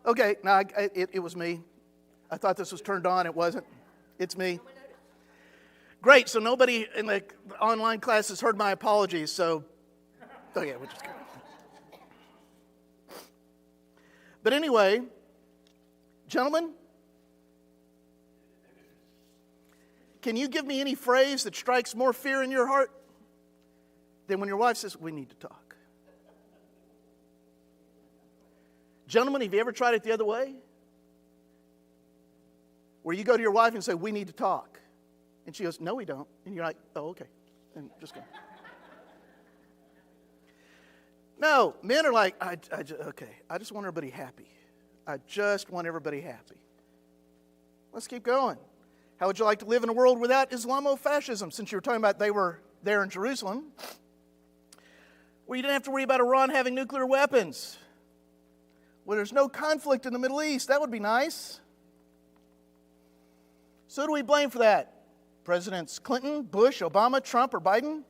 Okay, no, it was me. I thought this was turned on. It wasn't. It's me. Great, so nobody in the online class has heard my apologies, so, okay, we'll just go. But anyway, gentlemen, can you give me any phrase that strikes more fear in your heart than when your wife says, we need to talk? Gentlemen, have you ever tried it the other way? Where you go to your wife and say, we need to talk. And she goes, no, we don't. And you're like, oh, okay. And just go. No, men are like, okay, I just want everybody happy. I just want everybody happy. Let's keep going. How would you like to live in a world without Islamofascism, since you were talking about they were there in Jerusalem? Where you didn't have to worry about Iran having nuclear weapons. Where there's no conflict in the Middle East. That would be nice. So who do we blame for that? Presidents Clinton, Bush, Obama, Trump, or Biden?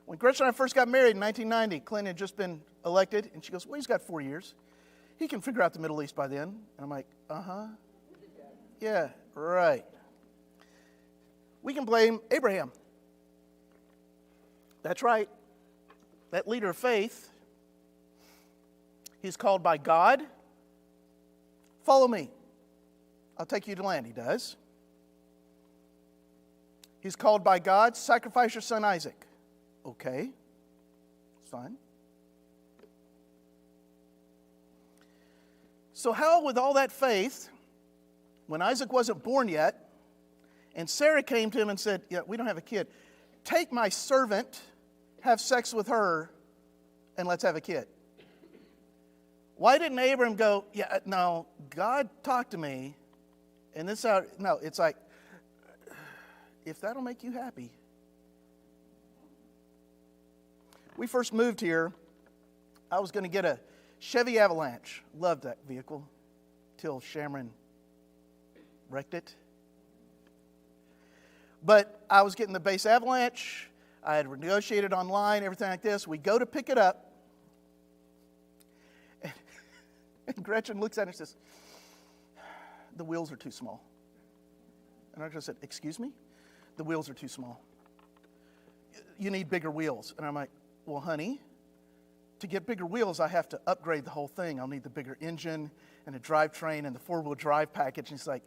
When Gretchen and I first got married in 1990, Clinton had just been elected, and she goes, well, he's got 4 years. He can figure out the Middle East by then. And I'm like, uh-huh. Yeah, right. We can blame Abraham. That's right. That leader of faith. He's called by God. Follow me. I'll take you to land. He does. He's called by God. Sacrifice your son Isaac. Okay. It's fine. So how, with all that faith, when Isaac wasn't born yet, and Sarah came to him and said, yeah, we don't have a kid. Take my servant, have sex with her, and let's have a kid. Why didn't Abram go, yeah, no, God talked to me, and this out? No, it's like, if that'll make you happy. We first moved here, I was going to get a Chevy Avalanche. Loved that vehicle till Shamron wrecked it. But I was getting the base Avalanche. I had negotiated online, everything like this. We go to pick it up. And Gretchen looks at it and says, the wheels are too small. And I just said, excuse me? The wheels are too small. You need bigger wheels. And I'm like, well, honey, to get bigger wheels, I have to upgrade the whole thing. I'll need the bigger engine and a drivetrain and the four-wheel drive package. And he's like,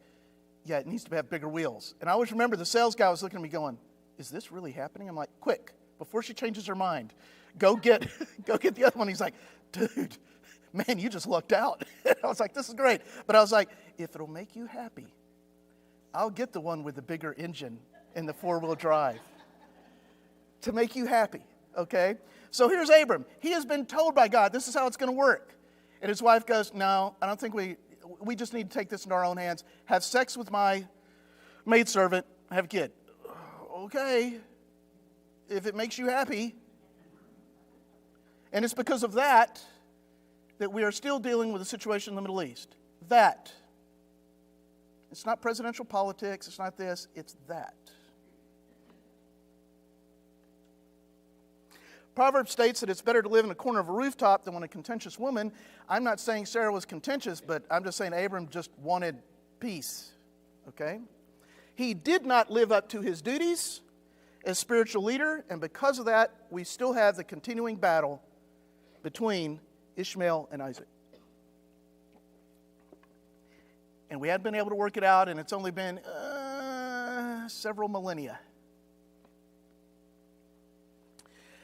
yeah, it needs to have bigger wheels. And I always remember the sales guy was looking at me going, is this really happening? I'm like, quick, before she changes her mind, go get the other one. He's like, dude, man, you just lucked out. I was like, this is great. But I was like, if it'll make you happy, I'll get the one with the bigger engine and the four-wheel drive to make you happy, okay? So here's Abram. He has been told by God, this is how it's going to work. And his wife goes, no, I don't think we just need to take this in our own hands. Have sex with my maidservant, have a kid. Okay, if it makes you happy. And it's because of that we are still dealing with the situation in the Middle East. That. It's not presidential politics, it's not this, it's that. Proverbs states that it's better to live in the corner of a rooftop than with a contentious woman. I'm not saying Sarah was contentious, but I'm just saying Abram just wanted peace. Okay? He did not live up to his duties as spiritual leader, and because of that, we still have the continuing battle between Ishmael and Isaac. And we hadn't been able to work it out, and it's only been several millennia.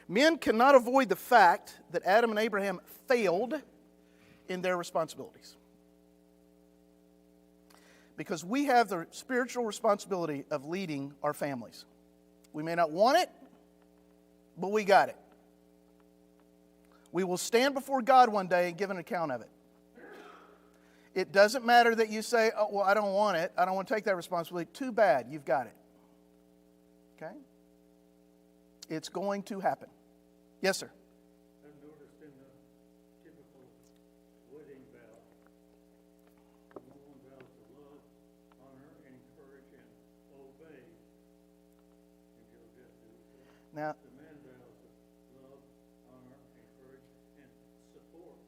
Men cannot avoid the fact that Adam and Abraham failed in their responsibilities. Because we have the spiritual responsibility of leading our families. We may not want it, but we got it. We will stand before God one day and give an account of it. It doesn't matter that you say, oh, well, I don't want it. I don't want to take that responsibility. Too bad, you've got it. Okay? It's going to happen. Yes, sir. I've noticed in the typical wedding vow, the woman vows to love, honor, encourage, and obey until death do us part. Now, The man vows to love, honor, encourage, and support.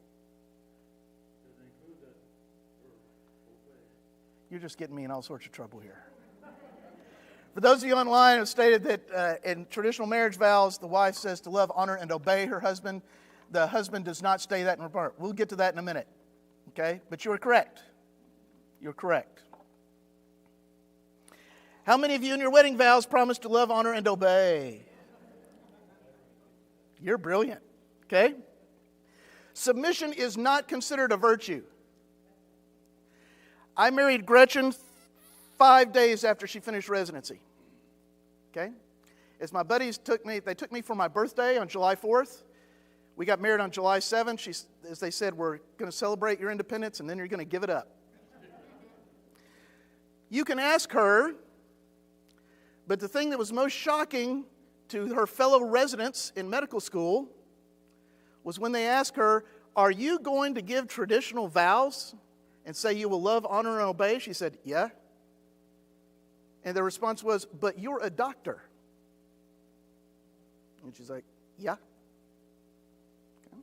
Does it include the You're just getting me in all sorts of trouble here. For those of you online, have stated that in traditional marriage vows, the wife says to love, honor, and obey her husband. The husband does not say that in report. We'll get to that in a minute. Okay? But you're correct. You're correct. How many of you in your wedding vows promise to love, honor, and obey? You're brilliant. Okay? Submission is not considered a virtue. I married Gretchen 5 days after she finished residency. Okay? As my buddies they took me for my birthday on July 4th. We got married on July 7th. As they said, we're going to celebrate your independence and then you're going to give it up. You can ask her, but the thing that was most shocking to her fellow residents in medical school was when they asked her, are you going to give traditional vows and say you will love, honor, and obey? She said, yeah. And the response was, but you're a doctor. And she's like, yeah. Okay.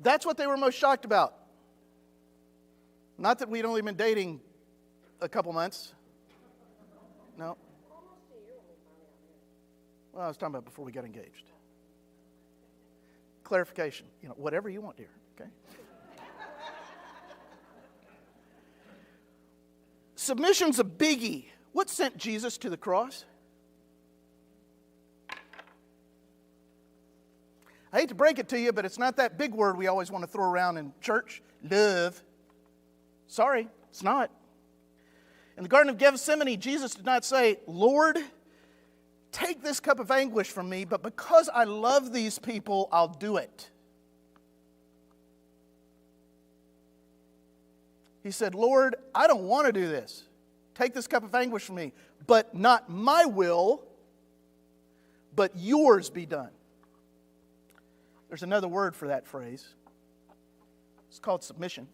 That's what they were most shocked about. Not that we'd only been dating a couple months. No. Well, I was talking about before we got engaged. Clarification. Whatever you want, dear. Okay. Submission's a biggie. What sent Jesus to the cross? I hate to break it to you, but it's not that big word we always want to throw around in church. Love. Sorry, it's not. In the Garden of Gethsemane, Jesus did not say, Lord, take this cup of anguish from me, but because I love these people, I'll do it. He said, Lord, I don't want to do this. Take this cup of anguish from me, but not my will, but yours be done. There's another word for that phrase. It's called submission.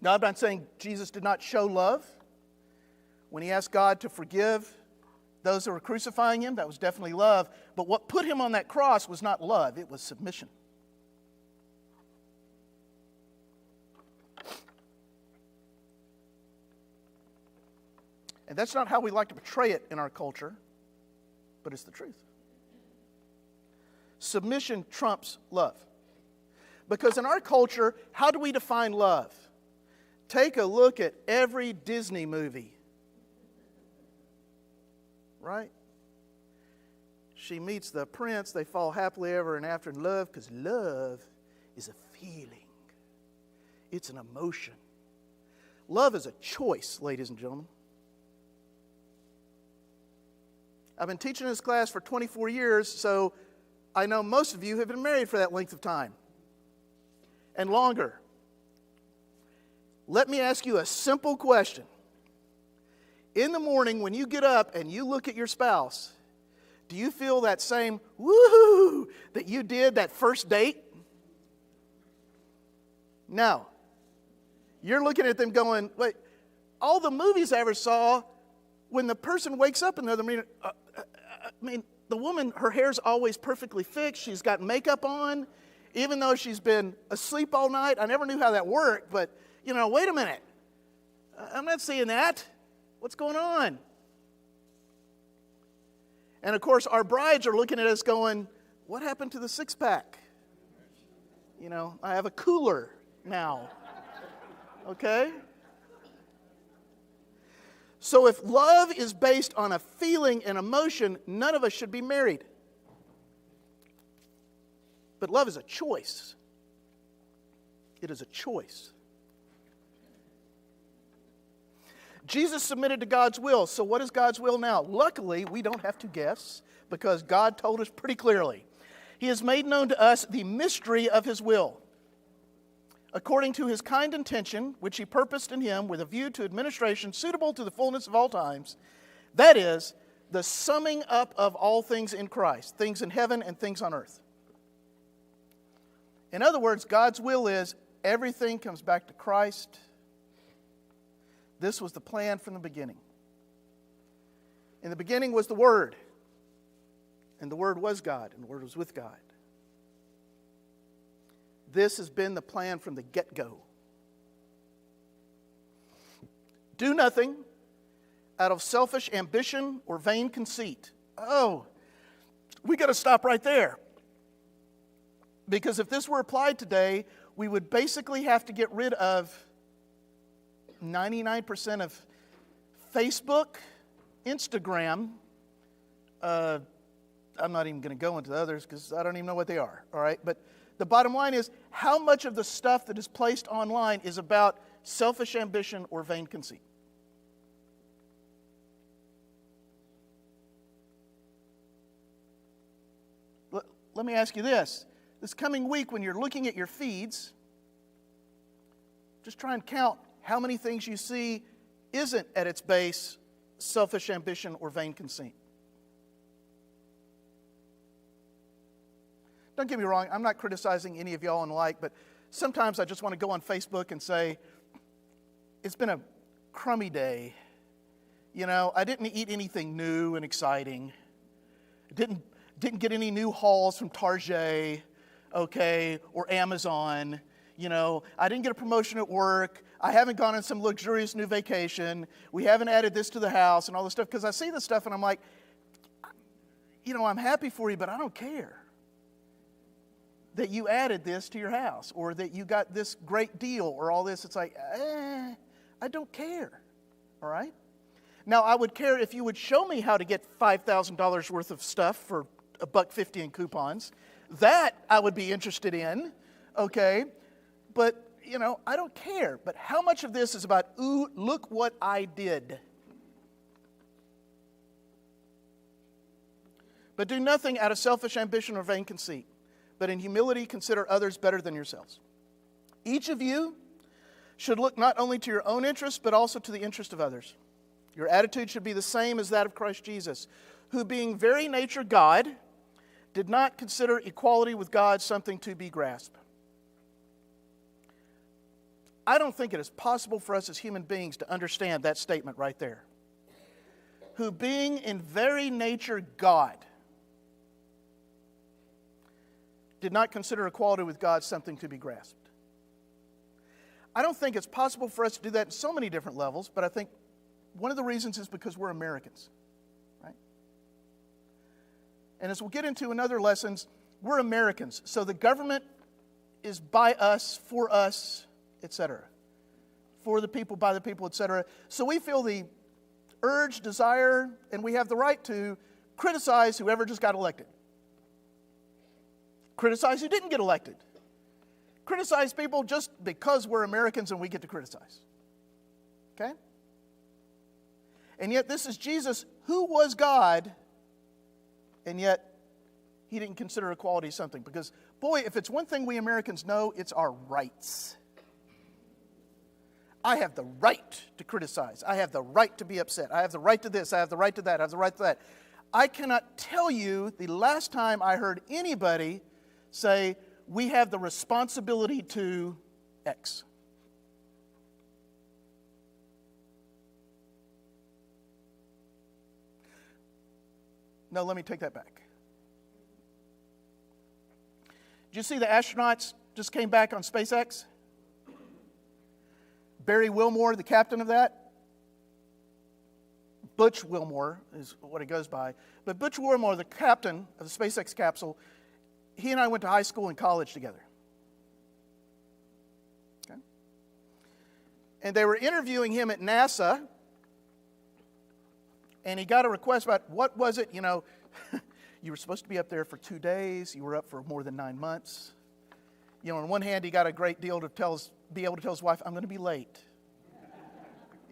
Now, I'm not saying Jesus did not show love. When he asked God to forgive those who were crucifying him, that was definitely love. But what put him on that cross was not love, it was submission. And that's not how we like to portray it in our culture, but it's the truth. Submission trumps love. Because in our culture, how do we define love? Take a look at every Disney movie. Right? She meets the prince, they fall happily ever and after in love, because love is a feeling. It's an emotion. Love is a choice, ladies and gentlemen. I've been teaching this class for 24 years, so I know most of you have been married for that length of time and longer. Let me ask you a simple question. In the morning, when you get up and you look at your spouse, do you feel that same woohoo that you did that first date? No. You're looking at them going, wait, all the movies I ever saw, when the person wakes up in the other minute, the woman, her hair's always perfectly fixed. She's got makeup on, even though she's been asleep all night. I never knew how that worked, but, wait a minute. I'm not seeing that. What's going on? And, of course, our brides are looking at us going, what happened to the six-pack? I have a cooler now. Okay? So if love is based on a feeling and emotion, none of us should be married. But love is a choice. It is a choice. Jesus submitted to God's will. So what is God's will now? Luckily, we don't have to guess because God told us pretty clearly. He has made known to us the mystery of His will, according to His kind intention, which He purposed in Him with a view to administration suitable to the fullness of all times. That is, the summing up of all things in Christ, things in heaven and things on earth. In other words, God's will is everything comes back to Christ. This was the plan from the beginning. In the beginning was the Word, and the Word was God, and the Word was with God. This has been the plan from the get-go. Do nothing out of selfish ambition or vain conceit. Oh, we got to stop right there. Because if this were applied today, we would basically have to get rid of 99% of Facebook, Instagram. I'm not even going to go into the others because I don't even know what they are, all right? But the bottom line is, how much of the stuff that is placed online is about selfish ambition or vain conceit? Let me ask you this. This coming week, when you're looking at your feeds, just try and count how many things you see isn't at its base selfish ambition or vain conceit. Don't get me wrong, I'm not criticizing any of y'all and like, but sometimes I just want to go on Facebook and say, it's been a crummy day. You know, I didn't eat anything new and exciting. Didn't get any new hauls from Target, okay, or Amazon. You know, I didn't get a promotion at work. I haven't gone on some luxurious new vacation. We haven't added this to the house and all this stuff. Because I see this stuff and I'm like, you know, I'm happy for you, but I don't care that you added this to your house or that you got this great deal or all this. It's like, I don't care, all right? Now, I would care if you would show me how to get $5,000 worth of stuff for $1.50 in coupons. That I would be interested in, okay? But, you know, I don't care. But how much of this is about, ooh, look what I did? But do nothing out of selfish ambition or vain conceit, but in humility consider others better than yourselves. Each of you should look not only to your own interest, but also to the interest of others. Your attitude should be the same as that of Christ Jesus, who being very nature God, did not consider equality with God something to be grasped. I don't think it is possible for us as human beings to understand that statement right there. Who being in very nature God, did not consider equality with God something to be grasped. I don't think it's possible for us to do that in so many different levels, but I think one of the reasons is because we're Americans, right? And as we'll get into in other lessons, we're Americans. So the government is by us, for us, etc. For the people, by the people, etc. So we feel the urge, desire, and we have the right to criticize whoever just got elected. Criticize who didn't get elected. Criticize people just because we're Americans and we get to criticize. Okay? And yet this is Jesus who was God, and yet he didn't consider equality something. Because, boy, if it's one thing we Americans know, it's our rights. I have the right to criticize. I have the right to be upset. I have the right to this. I have the right to that. I have the right to that. I cannot tell you the last time I heard anybody say, we have the responsibility to X. No, let me take that back. Did you see the astronauts just came back on SpaceX? Barry Wilmore, the captain of that. Butch Wilmore is what it goes by. But Butch Wilmore, the captain of the SpaceX capsule, he and I went to high school and college together. Okay? And they were interviewing him at NASA, and he got a request about what was it, you know, you were supposed to be up there for 2 days, you were up for more than 9 months. You know, on one hand, he got a great deal to be able to tell his wife, I'm going to be late.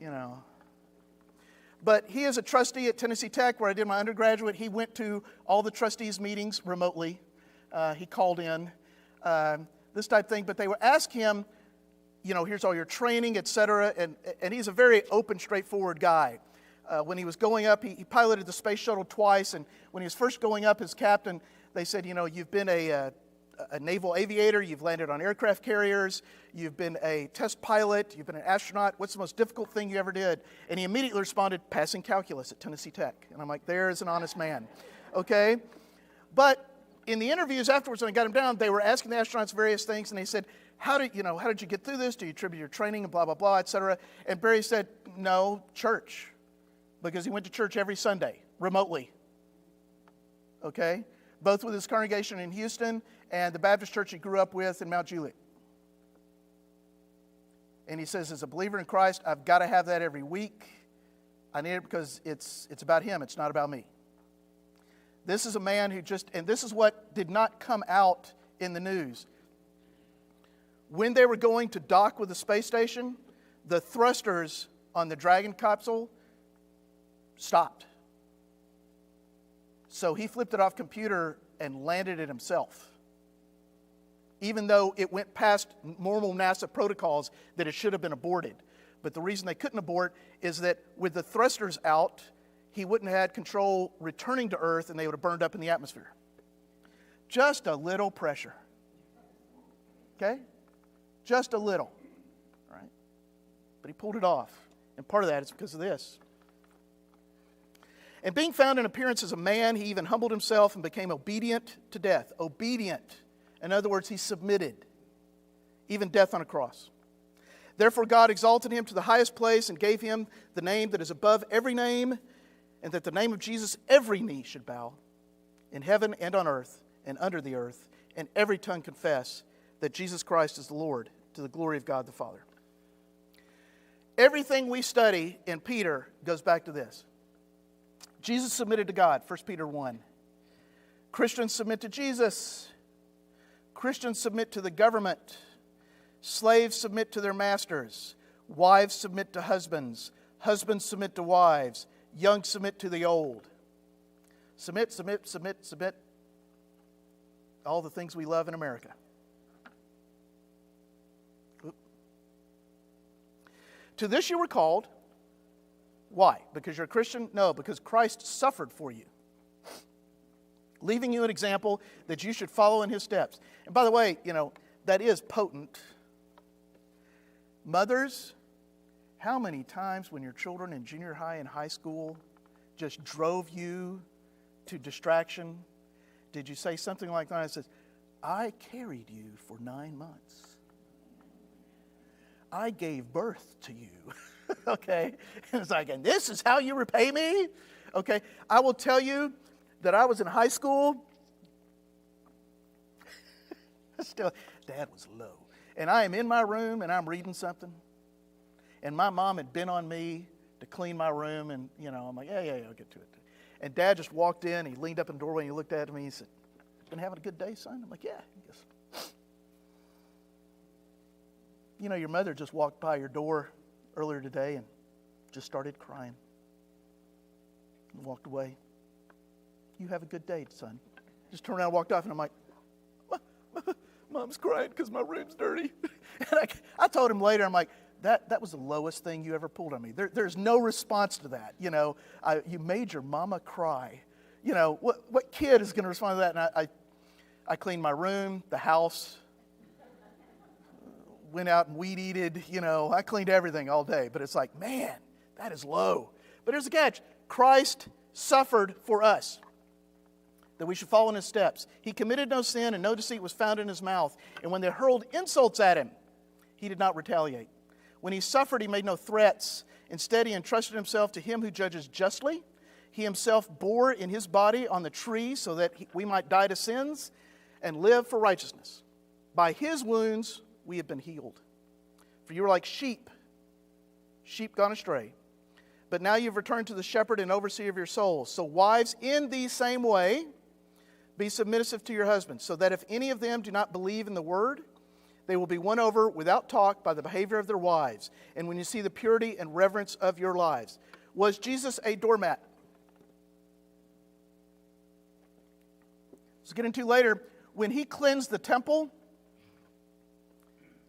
You know. But he is a trustee at Tennessee Tech, where I did my undergraduate. He went to all the trustees' meetings remotely. He called in, this type of thing. But they would ask him, you know, here's all your training, et cetera. And he's a very open, straightforward guy. When he was going up, he piloted the space shuttle twice. And when he was first going up as captain, they said, you know, you've been a naval aviator, you've landed on aircraft carriers, you've been a test pilot, you've been an astronaut. What's the most difficult thing you ever did? And he immediately responded, passing calculus at Tennessee Tech. And I'm like, there is an honest man. Okay? But in the interviews afterwards, when I got him down, they were asking the astronauts various things, and they said, how did you get through this? Do you attribute your training and blah, blah, blah, etc.? And Barry said, no, church. Because he went to church every Sunday, remotely. Okay? Both with his congregation in Houston and the Baptist church he grew up with in Mount Juliet. And he says, as a believer in Christ, I've got to have that every week. I need it because it's about him. It's not about me. This is a man who and this is what did not come out in the news. When they were going to dock with the space station, the thrusters on the Dragon capsule stopped. So he flipped it off computer and landed it himself. Even though it went past normal NASA protocols that it should have been aborted. But the reason they couldn't abort is that with the thrusters out, he wouldn't have had control returning to Earth and they would have burned up in the atmosphere. Just a little pressure. Okay? Just a little. All right? But he pulled it off. And part of that is because of this. And being found in appearance as a man, he even humbled himself and became obedient to death. Obedient. In other words, he submitted. Even death on a cross. Therefore God exalted him to the highest place and gave him the name that is above every name, and that the name of Jesus every knee should bow, in heaven and on earth and under the earth, and every tongue confess that Jesus Christ is the Lord, to the glory of God the Father. Everything we study in Peter goes back to this. Jesus submitted to God, 1 Peter 1. Christians submit to Jesus. Christians submit to the government. Slaves submit to their masters. Wives submit to husbands. Husbands submit to wives. Young submit to the old. Submit, submit, submit, submit. All the things we love in America. Oop. To this you were called. Why? Because you're a Christian? No, because Christ suffered for you. Leaving you an example that you should follow in his steps. And by the way, that is potent. Mothers, how many times when your children in junior high and high school just drove you to distraction, did you say something like that? It says, I carried you for 9 months. I gave birth to you. Okay? And it's like, and this is how you repay me? Okay? I will tell you that I was in high school. Dad was low. And I am in my room and I'm reading something. And my mom had been on me to clean my room. And, I'm like, yeah, I'll get to it. And Dad just walked in. He leaned up in the doorway and he looked at me and he said, been having a good day, son? I'm like, yeah. He goes, your mother just walked by your door earlier today and just started crying. And walked away. You have a good day, son. Just turned around and walked off, and I'm like, Mom's crying because my room's dirty. And I told him later, I'm like, that was the lowest thing you ever pulled on me. There's no response to that. You made your mama cry. What kid is going to respond to that? And I cleaned my room, the house, went out and weed-eated. I cleaned everything all day. But it's like, man, that is low. But here's the catch. Christ suffered for us, that we should follow in his steps. He committed no sin, and no deceit was found in his mouth. And when they hurled insults at him, he did not retaliate. When he suffered, he made no threats. Instead, he entrusted himself to him who judges justly. He himself bore in his body on the tree so that we might die to sins and live for righteousness. By his wounds we have been healed. For you are like sheep gone astray. But now you've returned to the shepherd and overseer of your souls. So wives, in the same way, be submissive to your husbands, so that if any of them do not believe in the word, they will be won over without talk by the behavior of their wives. And when you see the purity and reverence of your lives. Was Jesus a doormat? Let's get into later. When he cleansed the temple,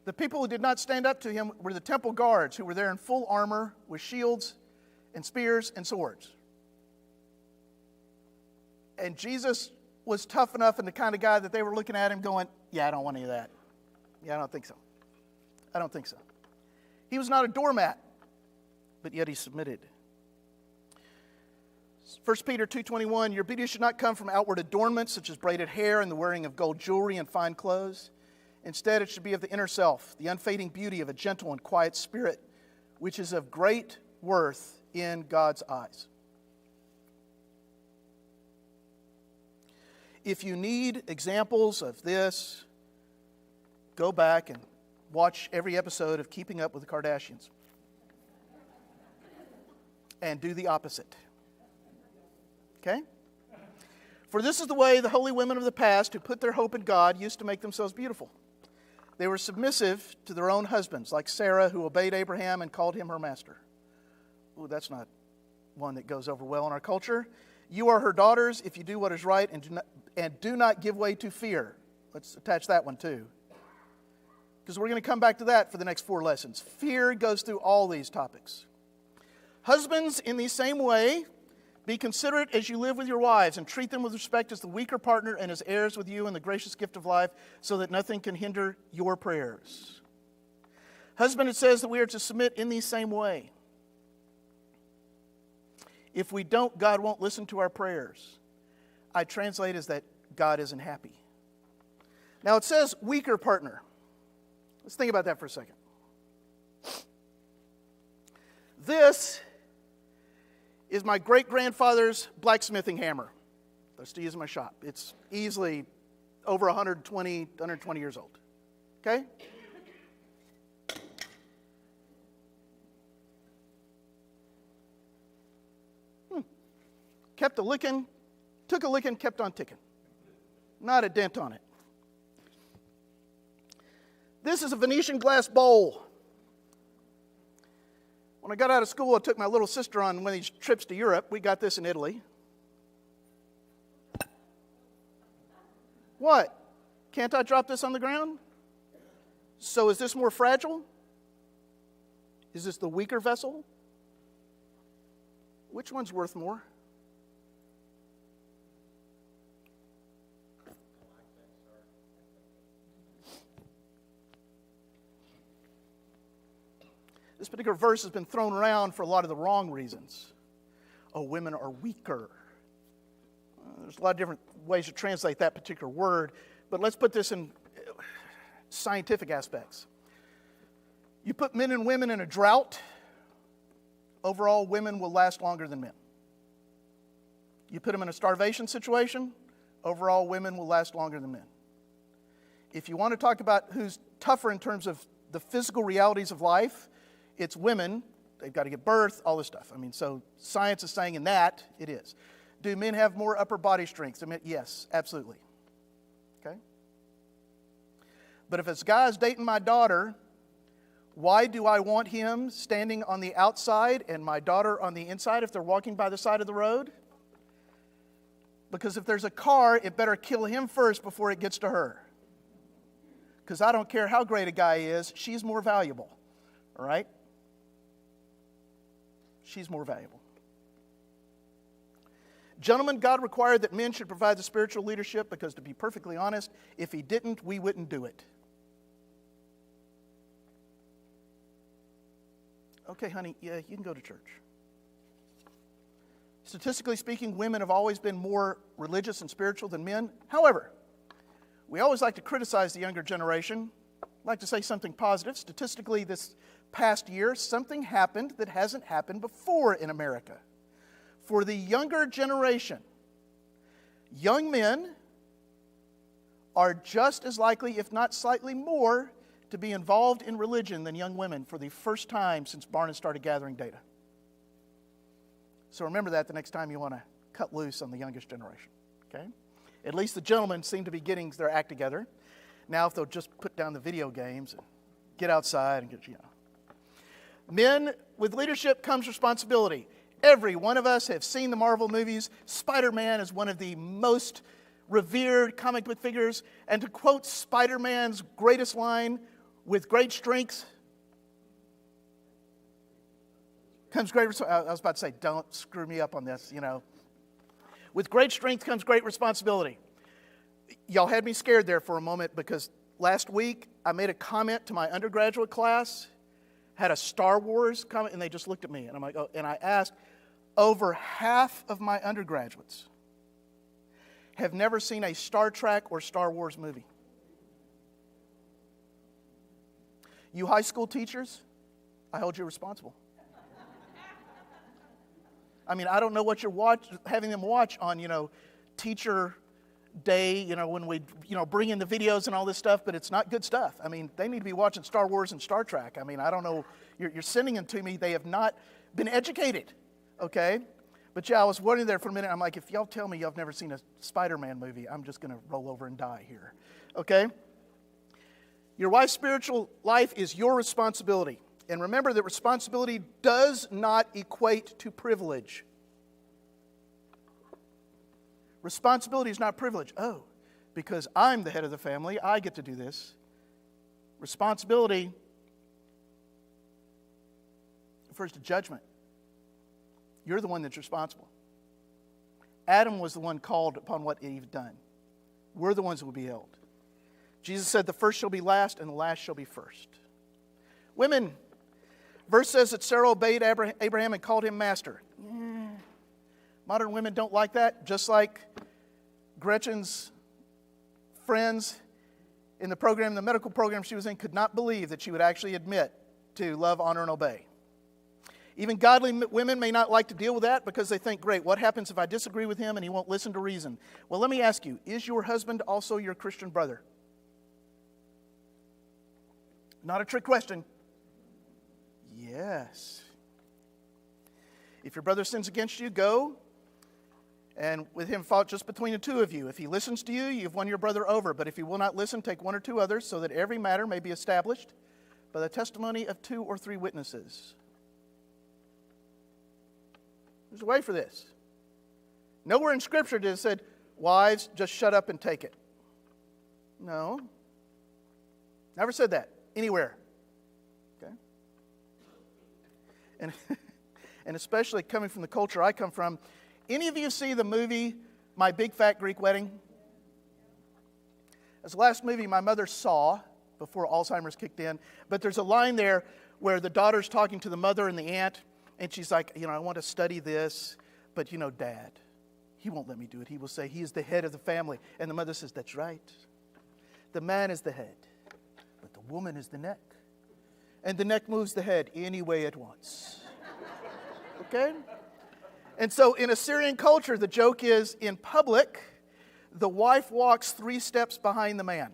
the people who did not stand up to him were the temple guards, who were there in full armor with shields and spears and swords. And Jesus was tough enough and the kind of guy that they were looking at him going, yeah, I don't want any of that. Yeah, I don't think so. I don't think so. He was not a doormat, but yet he submitted. 1 Peter 2:21, your beauty should not come from outward adornments such as braided hair and the wearing of gold jewelry and fine clothes. Instead, it should be of the inner self, the unfading beauty of a gentle and quiet spirit, which is of great worth in God's eyes. If you need examples of this, go back and watch every episode of Keeping Up with the Kardashians. And do the opposite. Okay? For this is the way the holy women of the past who put their hope in God used to make themselves beautiful. They were submissive to their own husbands, like Sarah, who obeyed Abraham and called him her master. Ooh, that's not one that goes over well in our culture. You are her daughters if you do what is right and do not give way to fear. Let's attach that one too, because we're going to come back to that for the next 4 lessons. Fear goes through all these topics. Husbands, in the same way, be considerate as you live with your wives and treat them with respect as the weaker partner and as heirs with you in the gracious gift of life, so that nothing can hinder your prayers. Husband, it says that we are to submit in the same way. If we don't, God won't listen to our prayers. I translate as that God isn't happy. Now it says weaker partner. Let's think about that for a second. This is my great-grandfather's blacksmithing hammer. I used to use in my shop. It's easily over 120 years old. Okay? Kept a licking, took a licking, kept on ticking. Not a dent on it. This is a Venetian glass bowl. When I got out of school, I took my little sister on one of these trips to Europe. We got this in Italy. What? Can't I drop this on the ground? So is this more fragile? Is this the weaker vessel? Which one's worth more? This particular verse has been thrown around for a lot of the wrong reasons. Oh, women are weaker. There's a lot of different ways to translate that particular word, but let's put this in scientific aspects. You put men and women in a drought, overall women will last longer than men. You put them in a starvation situation, overall women will last longer than men. If you want to talk about who's tougher in terms of the physical realities of life, it's women. They've got to give birth, all this stuff. I mean, so science is saying in that, it is. Do men have more upper body strength? I mean, yes, absolutely. Okay? But if this guy's dating my daughter, why do I want him standing on the outside and my daughter on the inside if they're walking by the side of the road? Because if there's a car, it better kill him first before it gets to her. Because I don't care how great a guy is, she's more valuable. All right? She's more valuable. Gentlemen, God required that men should provide the spiritual leadership because, to be perfectly honest, if He didn't, we wouldn't do it. Okay, honey, yeah, you can go to church. Statistically speaking, women have always been more religious and spiritual than men. However, we always like to criticize the younger generation. I'd like to say something positive. Statistically, this past year, something happened that hasn't happened before in America. For the younger generation, young men are just as likely, if not slightly more, to be involved in religion than young women for the first time since Barna started gathering data. So remember that the next time you want to cut loose on the youngest generation. Okay? At least the gentlemen seem to be getting their act together. Now if they'll just put down the video games and get outside and get, Men, with leadership comes responsibility. Every one of us have seen the Marvel movies. Spider-Man is one of the most revered comic book figures. And to quote Spider-Man's greatest line, with great strength comes great responsibility. I was about to say, don't screw me up on this, With great strength comes great responsibility. Y'all had me scared there for a moment because last week I made a comment to my undergraduate class, had a Star Wars comment, and they just looked at me. And I'm like, oh, and I asked, over half of my undergraduates have never seen a Star Trek or Star Wars movie. You high school teachers, I hold you responsible. I mean, I don't know what you're having them watch on, teacher day, when we, bring in the videos and all this stuff, but it's not good stuff. I mean, they need to be watching Star Wars and Star Trek. I mean, I don't know. You're sending them to me. They have not been educated, okay? But yeah, I was wondering there for a minute. I'm like, if y'all tell me y'all have never seen a Spider-Man movie, I'm just going to roll over and die here, okay? Your wife's spiritual life is your responsibility. And remember that responsibility does not equate to privilege. Responsibility is not privilege. Oh, because I'm the head of the family, I get to do this. Responsibility refers to judgment. You're the one that's responsible. Adam was the one called upon what Eve had done. We're the ones who will be held. Jesus said, the first shall be last, and the last shall be first. Women, verse says that Sarah obeyed Abraham and called him master. Modern women don't like that, just like Gretchen's friends in the medical program she was in, could not believe that she would actually admit to love, honor, and obey. Even godly women may not like to deal with that because they think, great, what happens if I disagree with him and he won't listen to reason? Well, let me ask you, is your husband also your Christian brother? Not a trick question. Yes. If your brother sins against you, go and with him fought just between the two of you. If he listens to you, you've won your brother over. But if he will not listen, take one or two others so that every matter may be established by the testimony of 2 or 3 witnesses. There's a way for this. Nowhere in Scripture did it say, wives, just shut up and take it. No. Never said that anywhere. Okay? And especially coming from the culture I come from, any of you see the movie My Big Fat Greek Wedding? It's the last movie my mother saw before Alzheimer's kicked in. But there's a line there where the daughter's talking to the mother and the aunt, and she's like, I want to study this, but Dad, he won't let me do it. He will say he is the head of the family. And the mother says, that's right. The man is the head, but the woman is the neck. And the neck moves the head any way it wants. Okay? And so in Assyrian culture, the joke is, in public, the wife walks 3 steps behind the man.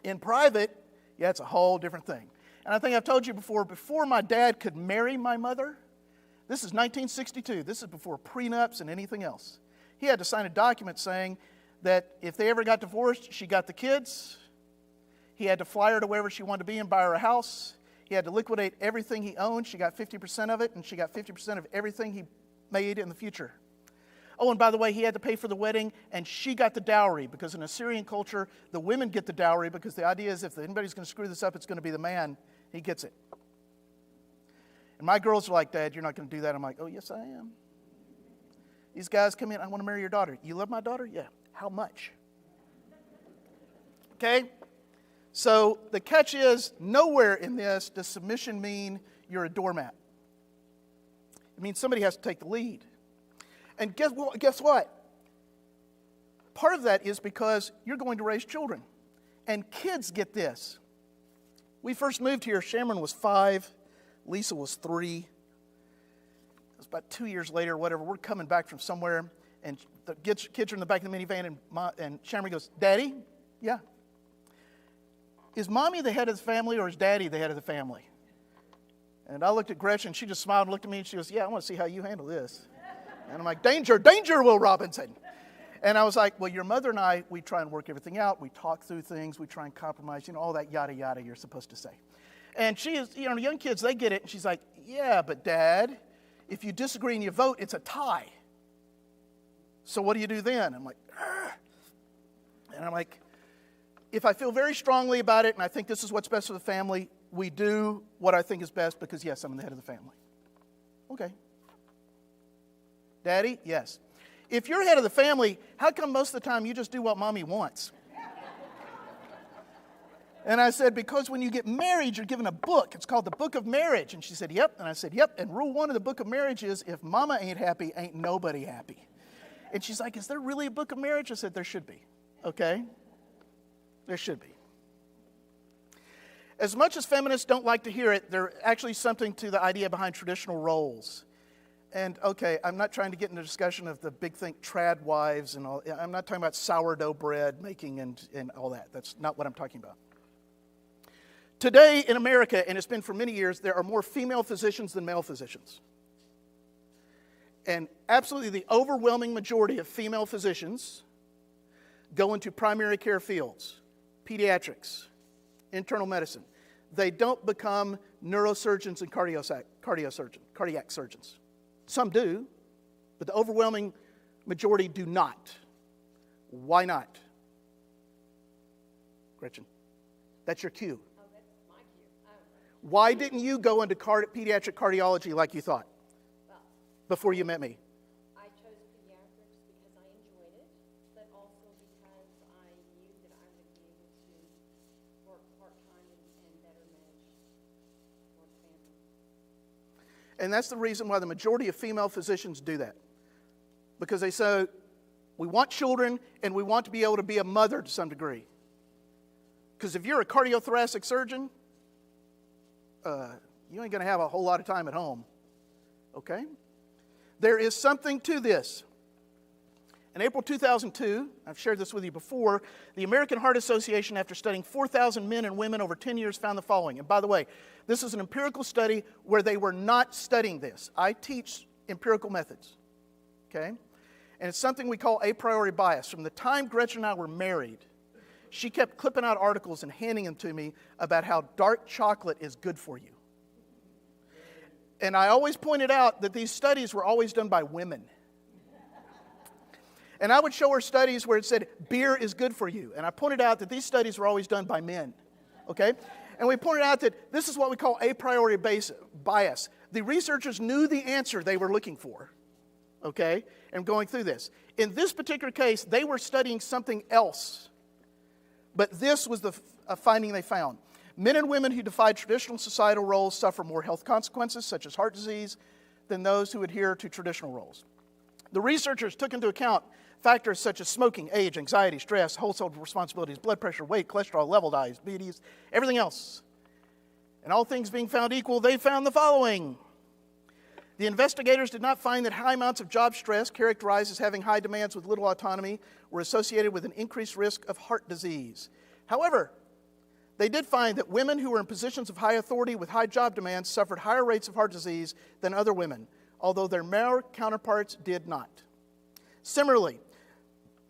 In private, yeah, it's a whole different thing. And I think I've told you before my dad could marry my mother, this is 1962. This is before prenups and anything else. He had to sign a document saying that if they ever got divorced, she got the kids. He had to fly her to wherever she wanted to be and buy her a house. He had to liquidate everything he owned. She got 50% of it, and she got 50% of everything he made in the future. Oh, and by the way, he had to pay for the wedding, and she got the dowry, because in Assyrian culture, the women get the dowry, because the idea is if anybody's going to screw this up, it's going to be the man. He gets it. And my girls are like, Dad, you're not going to do that. I'm like, oh, yes, I am. These guys come in, I want to marry your daughter. You love my daughter? Yeah. How much? Okay? So the catch is, nowhere in this does submission mean you're a doormat. It means somebody has to take the lead. And guess what? Part of that is because you're going to raise children. And kids get this. We first moved here, Shamron was 5, Lisa was 3. It was about 2 years later, whatever. We're coming back from somewhere, and the kids are in the back of the minivan, and Shamron goes, Daddy? Yeah. Is Mommy the head of the family, or is Daddy the head of the family? And I looked at Gretchen, she just smiled and looked at me, and she goes, yeah, I want to see how you handle this. And I'm like, danger, danger, Will Robinson. And I was like, well, your mother and I, we try and work everything out. We talk through things. We try and compromise, all that yada, yada you're supposed to say. And she is, young kids, they get it. And she's like, yeah, but Dad, if you disagree and you vote, it's a tie. So what do you do then? I'm like, argh. And I'm like, if I feel very strongly about it and I think this is what's best for the family, we do what I think is best because, yes, I'm the head of the family. Okay. Daddy? Yes. If you're head of the family, how come most of the time you just do what Mommy wants? And I said, because when you get married, you're given a book. It's called the Book of Marriage. And she said, yep. And I said, yep. And rule 1 of the Book of Marriage is, if Mama ain't happy, ain't nobody happy. And she's like, is there really a Book of Marriage? I said, there should be. Okay? There should be. As much as feminists don't like to hear it, there's actually something to the idea behind traditional roles. And okay, I'm not trying to get into a discussion of the big thing, trad wives and all. I'm not talking about sourdough bread making and all that. That's not what I'm talking about. Today in America, and it's been for many years, there are more female physicians than male physicians. And absolutely the overwhelming majority of female physicians go into primary care fields, pediatrics, internal medicine. They don't become neurosurgeons and cardiac surgeons. Some do, but the overwhelming majority do not. Why not? Gretchen, that's your cue. Oh, that's my cue. Why didn't you go into pediatric cardiology like you thought Well, before you met me? I chose pediatrics because I enjoyed it, but also because I knew that I would be able to work part-time and better manage work family. And that's the reason why the majority of female physicians do that. Because they say, we want children and we want to be able to be a mother to some degree. Because if you're a cardiothoracic surgeon, you ain't going to have a whole lot of time at home. Okay? There is something to this. In April 2002, I've shared this with you before, the American Heart Association, after studying 4,000 men and women over 10 years, found the following. And by the way, this is an empirical study where they were not studying this. I teach empirical methods. Okay? And it's something we call a priori bias. From the time Gretchen and I were married, she kept clipping out articles and handing them to me about how dark chocolate is good for you. And I always pointed out that these studies were always done by women. And I would show her studies where it said, beer is good for you. And I pointed out that these studies were always done by men. Okay? And we pointed out that this is what we call a priori bias. The researchers knew the answer they were looking for. Okay? And going through this. In this particular case, they were studying something else. But this was a finding they found. Men and women who defied traditional societal roles suffer more health consequences, such as heart disease, than those who adhere to traditional roles. The researchers took into account factors such as smoking, age, anxiety, stress, household responsibilities, blood pressure, weight, cholesterol level, diabetes, everything else. And all things being found equal, they found the following. The investigators did not find that high amounts of job stress, characterized as having high demands with little autonomy, were associated with an increased risk of heart disease. However, they did find that women who were in positions of high authority with high job demands suffered higher rates of heart disease than other women, although their male counterparts did not. Similarly,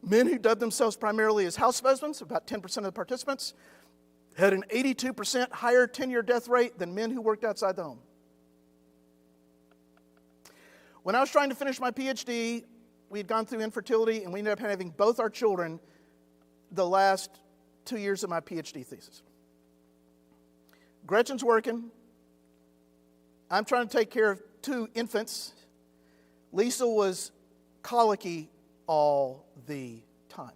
men who dubbed themselves primarily as house husbands, about 10% of the participants, had an 82% higher 10-year death rate than men who worked outside the home. When I was trying to finish my PhD, we had gone through infertility, and we ended up having both our children the last 2 years of my PhD thesis. Gretchen's working. I'm trying to take care of 2 infants. Lisa was colicky all the time.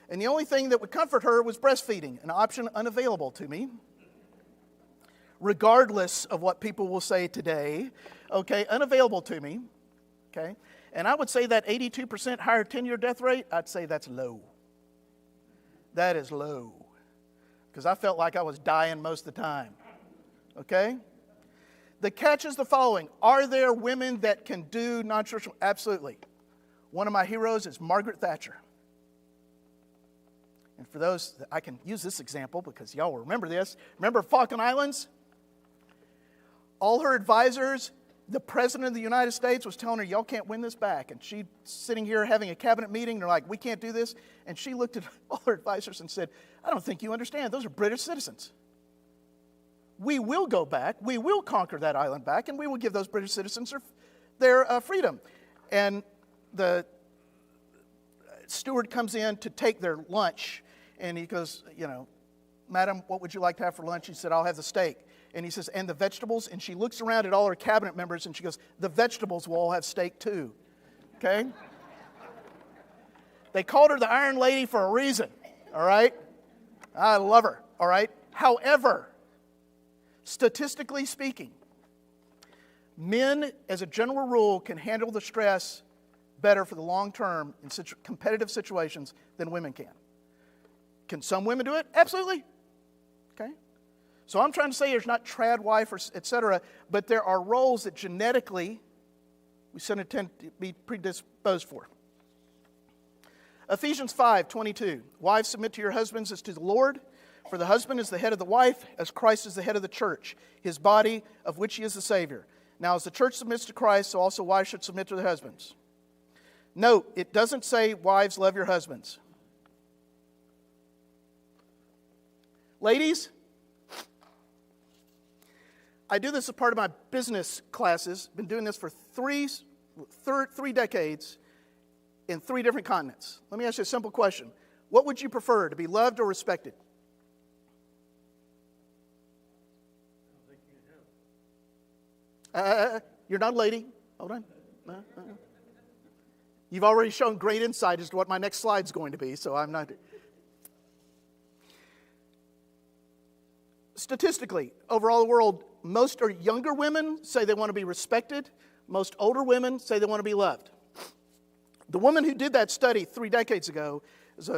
And the only thing that would comfort her was breastfeeding, an option unavailable to me, regardless of what people will say today. Okay, unavailable to me. Okay, and I would say that 82% higher 10-year death rate, I'd say that's low. That is low. Because I felt like I was dying most of the time. Okay? The catch is the following. Are there women that can do non-traditional? Absolutely. One of my heroes is Margaret Thatcher. And for those, I can use this example because y'all will remember this. Remember Falkland Islands? All her advisors, the President of the United States was telling her, y'all can't win this back. And she's sitting here having a cabinet meeting. And they're like, we can't do this. And she looked at all her advisors and said, I don't think you understand. Those are British citizens. We will go back. We will conquer that island back. And we will give those British citizens their freedom. And the steward comes in to take their lunch. And he goes, Madam, what would you like to have for lunch? He said, I'll have the steak. And he says, and the vegetables? And she looks around at all her cabinet members and she goes, the vegetables will all have steak too. Okay? They called her the Iron Lady for a reason. All right? I love her. All right? However, statistically speaking, men, as a general rule, can handle the stress better for the long term in competitive situations than women can. Can some women do it? Absolutely. Okay? So I'm trying to say there's not trad wife or etc., but there are roles that genetically we tend to be predisposed for. Ephesians 5:22. Wives, submit to your husbands as to the Lord, for the husband is the head of the wife, as Christ is the head of the church, his body, of which he is the Savior. Now, as the church submits to Christ, so also wives should submit to their husbands. Note, it doesn't say, wives, love your husbands. Ladies, I do this as part of my business classes. Been doing this for three decades in 3 different continents. Let me ask you a simple question. What would you prefer, to be loved or respected? You're not a lady. Hold on. You've already shown great insight as to what my next slide's going to be, so I'm not... Statistically, over all the world, most are younger women say they want to be respected. Most older women say they want to be loved. The woman who did that study 3 decades ago is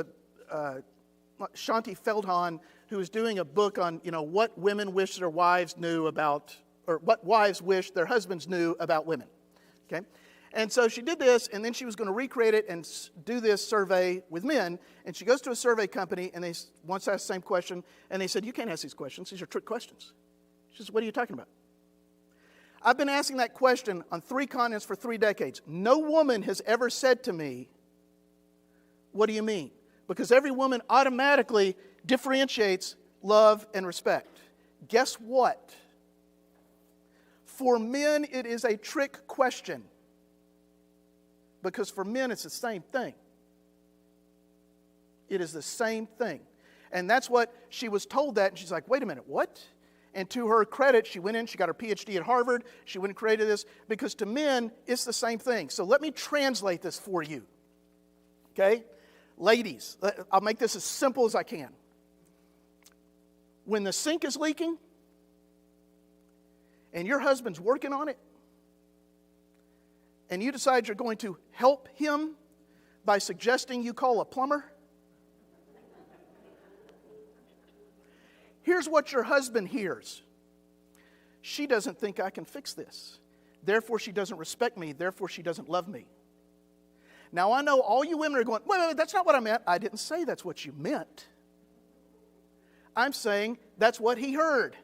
Shanti Feldhahn, who is doing a book on, what women wish their wives knew about, or what wives wish their husbands knew about women. Okay? And so she did this, and then she was going to recreate it and do this survey with men. And she goes to a survey company, and they once asked the same question, and they said, you can't ask these questions. These are trick questions. She says, what are you talking about? I've been asking that question on 3 continents for 3 decades. No woman has ever said to me, what do you mean? Because every woman automatically differentiates love and respect. Guess what? For men, it is a trick question. Because for men, it's the same thing. It is the same thing. And that's what she was told that, and she's like, wait a minute, what? And to her credit, she went in, she got her PhD at Harvard, she went and created this, because to men, it's the same thing. So let me translate this for you. Okay? Ladies, I'll make this as simple as I can. When the sink is leaking, and your husband's working on it, and you decide you're going to help him by suggesting you call a plumber, here's what your husband hears. She doesn't think I can fix this. Therefore, she doesn't respect me. Therefore, she doesn't love me. Now, I know all you women are going, wait, that's not what I meant. I didn't say that's what you meant. I'm saying that's what he heard.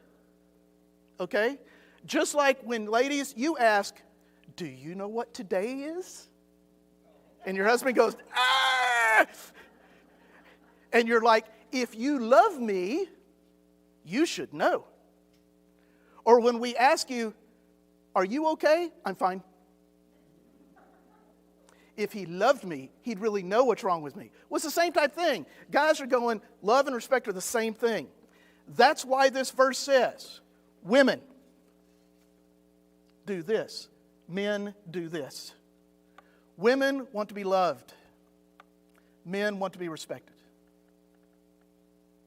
Okay? Just like when, ladies, you ask, do you know what today is? And your husband goes, ah! And you're like, if you love me, you should know. Or when we ask you, are you okay? I'm fine. If he loved me, he'd really know what's wrong with me. Well, it's the same type thing. Guys are going, love and respect are the same thing. That's why this verse says, women, do this. Men, do this. Women want to be loved. Men want to be respected.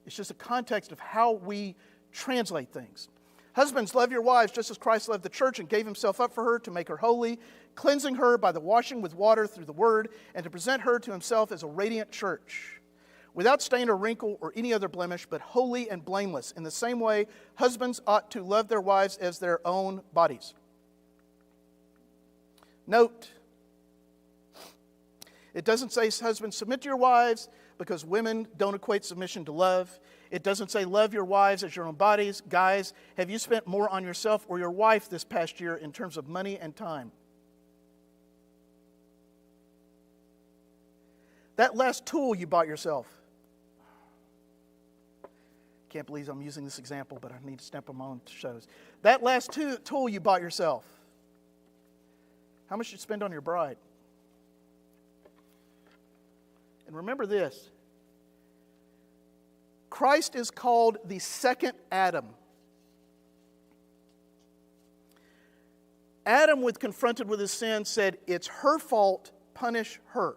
It's just a context of how we translate things. Husbands, love your wives just as Christ loved the church and gave himself up for her to make her holy, cleansing her by the washing with water through the word, and to present her to himself as a radiant church, without stain or wrinkle or any other blemish, but holy and blameless. In the same way, husbands ought to love their wives as their own bodies. Note, it doesn't say, husbands, submit to your wives, because women don't equate submission to love. It doesn't say, love your wives as your own bodies. Guys, have you spent more on yourself or your wife this past year in terms of money and time? That last tool you bought yourself. Can't believe I'm using this example, but I need to step them on shows. That last tool you bought yourself. How much did you spend on your bride? And remember this. Christ is called the second Adam. Adam, when confronted with his sin, said, it's her fault, punish her.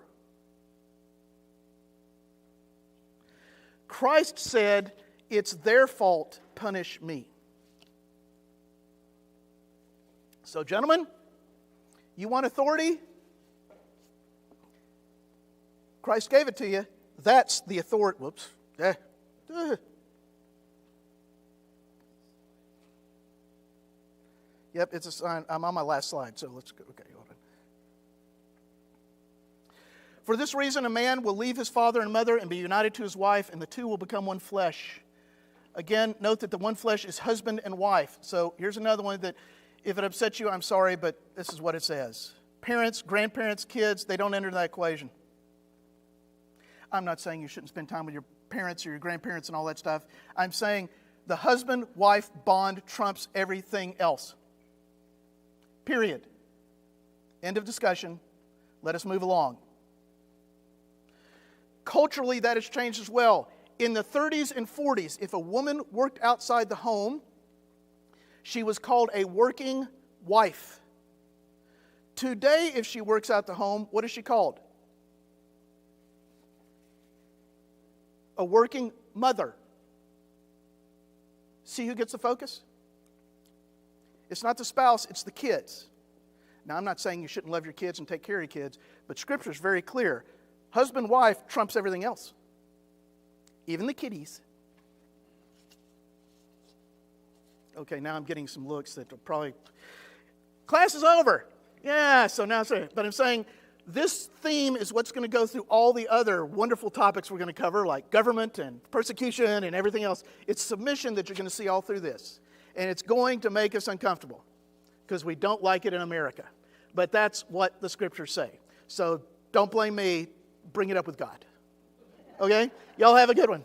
Christ said, it's their fault, punish me. So, gentlemen, you want authority? Christ gave it to you. That's the authority. Whoops. Yep, it's a sign. I'm on my last slide, so let's go. Okay, hold on. For this reason, a man will leave his father and mother and be united to his wife, and the two will become one flesh. Again, note that the one flesh is husband and wife. So here's another one that, if it upsets you, I'm sorry, but this is what it says. Parents, grandparents, kids, they don't enter that equation. I'm not saying you shouldn't spend time with your parents or your grandparents and all that stuff. I'm saying the husband-wife bond trumps everything else. Period. End of discussion. Let us move along. Culturally, that has changed as well. In the 30s and 40s, if a woman worked outside the home, she was called a working wife. Today, if she works out the home, what is she called? A working mother. See who gets the focus? It's not the spouse, it's the kids. Now, I'm not saying you shouldn't love your kids and take care of your kids, but Scripture is very clear. Husband, wife trumps everything else. Even the kiddies. Okay, now I'm getting some looks that will probably... Class is over. Yeah, so now... But I'm saying this theme is what's going to go through all the other wonderful topics we're going to cover, like government and persecution and everything else. It's submission that you're going to see all through this. And it's going to make us uncomfortable because we don't like it in America. But that's what the Scriptures say. So don't blame me. Bring it up with God. Okay? Y'all have a good one.